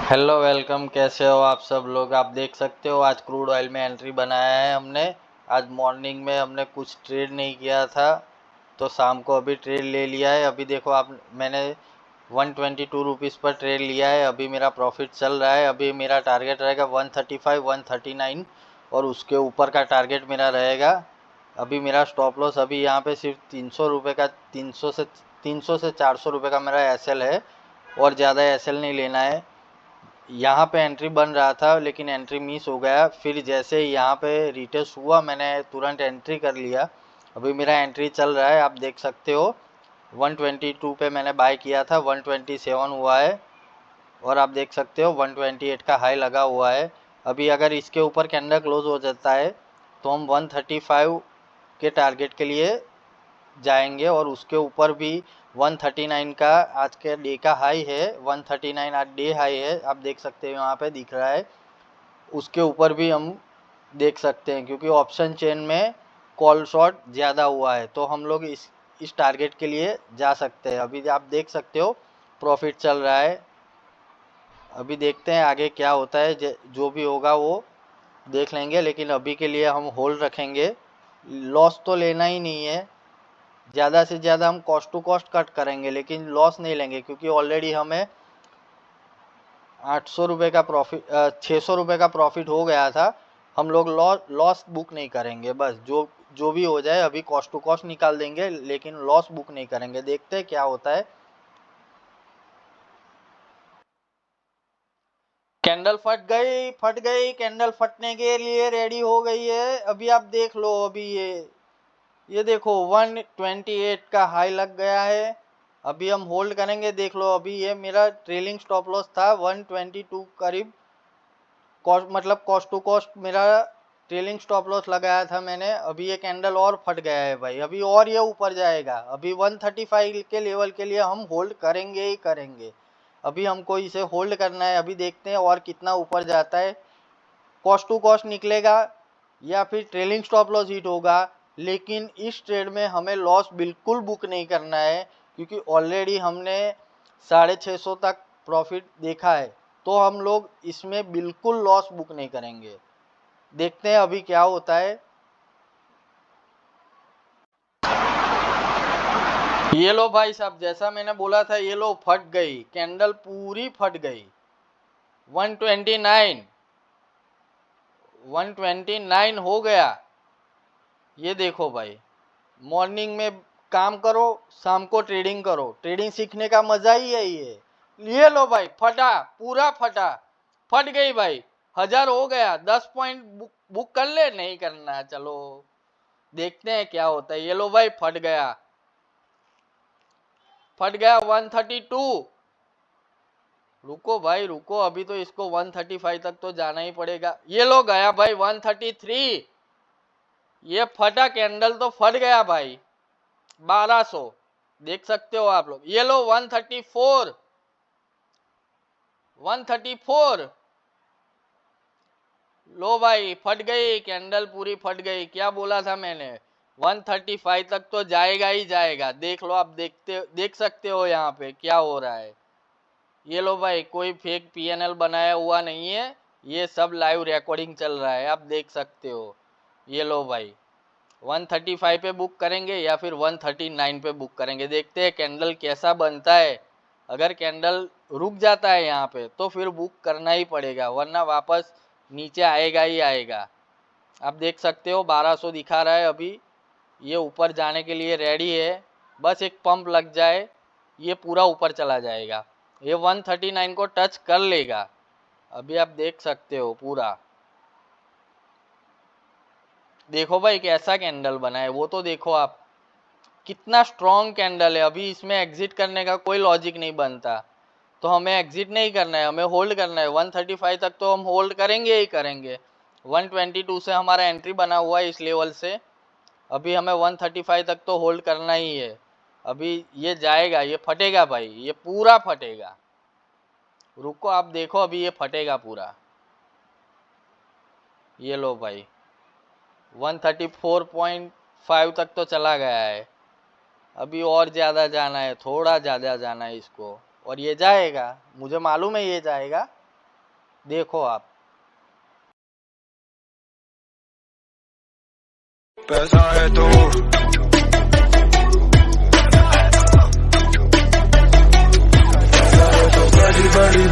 Hello welcome, कैसे हो आप सब लोग। आप देख सकते हो आज क्रूड ऑयल में एंट्री बनाया है हमने। आज मॉर्निंग में हमने कुछ ट्रेड नहीं किया था, तो शाम को अभी ट्रेड ले लिया है। अभी देखो आप, मैंने 122 रुपीज़ पर ट्रेड लिया है। अभी मेरा प्रॉफिट चल रहा है। अभी मेरा टारगेट रहेगा 135 139 और उसके ऊपर का टारगेट मेरा रहेगा। अभी मेरा स्टॉप लॉस अभी यहाँ पे सिर्फ 300 रुपये का, 300 से 400 रुपये का मेरा एसएल है, और ज़्यादा एसएल नहीं लेना है। यहाँ पे एंट्री बन रहा था लेकिन एंट्री मिस हो गया। फिर जैसे ही यहाँ पे रिटेस्ट हुआ मैंने तुरंत एंट्री कर लिया। अभी मेरा एंट्री चल रहा है, आप देख सकते हो। 122 पे मैंने बाय किया था, 127 हुआ है, और आप देख सकते हो 128 का हाई लगा हुआ है। अभी अगर इसके ऊपर कैंडल क्लोज हो जाता है तो हम 135 के टारगेट के लिए जाएंगे, और उसके ऊपर भी 139 का आज के डे का हाई है। 139 आज डे हाई है, आप देख सकते हो यहाँ पे दिख रहा है। उसके ऊपर भी हम देख सकते हैं, क्योंकि ऑप्शन चेन में कॉल शॉट ज़्यादा हुआ है, तो हम लोग इस टारगेट के लिए जा सकते हैं। अभी आप देख सकते हो प्रॉफिट चल रहा है। अभी देखते हैं आगे क्या होता है, जो भी होगा वो देख लेंगे, लेकिन अभी के लिए हम होल्ड रखेंगे। लॉस तो लेना ही नहीं है। ज़्यादा से ज़्यादा हम कॉस्ट टू कॉस्ट कट करेंगे, लेकिन लॉस नहीं लेंगे, क्योंकि ऑलरेडी हमें 800 रुपये का प्रॉफिट, 600 रुपये का प्रॉफिट हो गया था। हम लोग लॉस बुक नहीं करेंगे। बस जो जो भी हो जाए अभी कॉस्ट टू कॉस्ट निकाल देंगे, लेकिन लॉस बुक नहीं करेंगे। देखते हैं क्या होता है। कैंडल फट गई, कैंडल फटने के लिए रेडी हो गई है। अभी आप देख लो, अभी ये देखो 128 का हाई लग गया है। अभी हम होल्ड करेंगे। देख लो, अभी ये मेरा ट्रेलिंग स्टॉप लॉस था 122 करीब। कॉस्ट मतलब कॉस्ट टू कॉस्ट मेरा ट्रेलिंग स्टॉप लॉस लगाया था मैंने। अभी ये कैंडल और फट गया है भाई, अभी और ये ऊपर जाएगा। अभी 135 के लेवल के लिए हम होल्ड करेंगे ही करेंगे। अभी हमको इसे होल्ड करना है। अभी देखते हैं और कितना ऊपर जाता है। कॉस्ट टू कॉस्ट निकलेगा या फिर ट्रेलिंग स्टॉप लॉस हिट होगा, लेकिन इस ट्रेड में हमें लॉस बिल्कुल बुक नहीं करना है, क्योंकि ऑलरेडी हमने 650 तक प्रॉफिट देखा है। तो हम लोग इसमें बिल्कुल लॉस बुक नहीं करेंगे। देखते हैं अभी क्या होता है। ये लो भाई साहब, जैसा मैंने बोला था, ये लो फट गई कैंडल, पूरी फट गई। 129 129 हो गया। ये देखो भाई, मॉर्निंग में काम करो, शाम को ट्रेडिंग करो। ट्रेडिंग सीखने का मजा ही है ये लो भाई, फटा, पूरा फटा, फट गई भाई। 1000 हो गया। 10 पॉइंट बुक कर ले, नहीं करना, चलो देखते हैं क्या होता है। ये लो भाई, फट गया, फट गया 132। रुको भाई रुको, अभी तो इसको 135 तक तो जाना ही पड़ेगा। ये लो गया भाई 133। ये फटा कैंडल तो फट गया भाई, 1200। देख सकते हो आप लोग। ये लो 134, 134। लो भाई, फट गई कैंडल, पूरी फट गई। क्या बोला था मैंने, 135 तक तो जाएगा ही जाएगा। देख लो, आप देख सकते हो यहाँ पे क्या हो रहा है। ये लो भाई, कोई फेक पीएनएल बनाया हुआ नहीं है, ये सब लाइव रिकॉर्डिंग चल रहा है, आप देख सकते हो। ये लो भाई, 135 पे बुक करेंगे या फिर 139 पे बुक करेंगे। देखते हैं कैंडल कैसा बनता है। अगर कैंडल रुक जाता है यहाँ पे तो फिर बुक करना ही पड़ेगा, वरना वापस नीचे आएगा ही आएगा। आप देख सकते हो 1200 दिखा रहा है अभी। ये ऊपर जाने के लिए रेडी है, बस एक पंप लग जाए, ये पूरा ऊपर चला जाएगा। ये 139 को टच कर लेगा। अभी आप देख सकते हो पूरा। देखो भाई कैसा कैंडल बना है, वो तो देखो आप, कितना स्ट्रॉन्ग कैंडल है। अभी इसमें एग्जिट करने का कोई लॉजिक नहीं बनता, तो हमें एग्जिट नहीं करना है, हमें होल्ड करना है। 135 तक तो हम होल्ड करेंगे ही करेंगे। 122 से हमारा एंट्री बना हुआ है इस लेवल से। अभी हमें 135 तक तो होल्ड करना ही है। अभी ये जाएगा, ये फटेगा भाई, ये पूरा फटेगा। रुको आप देखो, अभी ये फटेगा पूरा। ये लो भाई, 134.5 तक तो चला गया है। अभी और ज़्यादा जाना है, थोड़ा ज़्यादा जाना है इसको, और ये जाएगा, मुझे मालूम है ये जाएगा। देखो आप। पैसा है तो बड़ी बड़ी